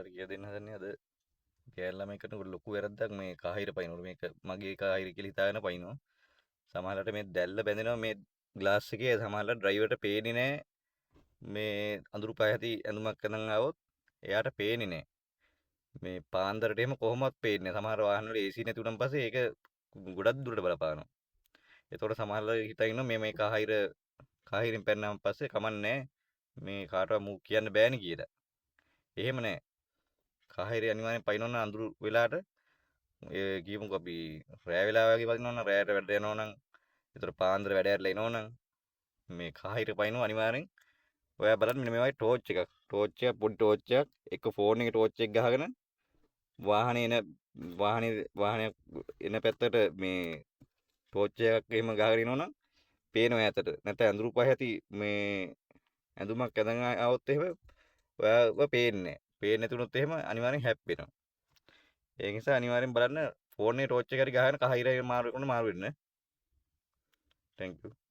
ඔයාලට කියලා දෙන්න හදන්නේ අද ගෑනු ළමයි කරනකොට ලොකු වැරද්දක් මේ කහිර පයින්නකොට මේක මගේ කහිර කියලා හිතාගෙන පයින්නවා. සමහරවිට මේ දැල්ල බැඳෙනවා මේ ග්ලාස් එකේ සමහරවිට ඩ්‍රයිවර්ට පේන්නේ නැහැ. මේ අඳුරු පාය ඇති ඇඳුමක් අඳන් ආවොත් එයාට පේන්නේ නැහැ. මේ පාන්දරට එහෙම කොහොමවත් පේන්නේ නැහැ. සමහර වාහන වල AC නැති වුණාන් පස්සේ ඒක ගොඩක් දුරට බලපානවා. ඒතකොට සමහරවල් හිතා ඉන්නවා මේ කහිරින් පැන්නාන් පස්සේ කමන්නේ මේ කාටවත් මූ කියන්න බෑනේ කියලා. එහෙම නැහැ. කහිරේ අනිවාර්යෙන් පයින්නොත් නම් අඳුරු වෙලාට කියමුකෝ අපි රෑ වෙලා වගේ පදිනවනම් රෑට වැඩ යනවා නම් ඒතර පාන්දර වැඩ ඇරලා එනවනම් මේ කහිර පයින්නවා අනිවාර්යෙන්. ඔයා බලන්න මෙන්න මේ වගේ ටෝච් එකක්. ටෝච් එක පොඩි ටෝච් එකක් එක ෆෝන් එකේ ටෝච් එක ගහගෙන වාහනේ එන වාහනයක් එන පැත්තට මේ ටෝච් එකක් එහෙම ගහගෙන ඉනවනම් පේනවා ඈතට. නැත්නම් අඳුරු පහ ඇති මේ ඇඳුමක් ඇඳන් ආවොත් එහෙම ඔයාව පේන්නේ නැහැ. පේන්නේ නැති වුණොත් එහෙම අනිවාර්යෙන් හැප්පෙනවා. ඒ නිසා අනිවාර්යෙන් බලන්න ෆෝන් එකේ ටෝච් එක හරි ගහගෙන කහිර මාරු වෙන්න. Thank you.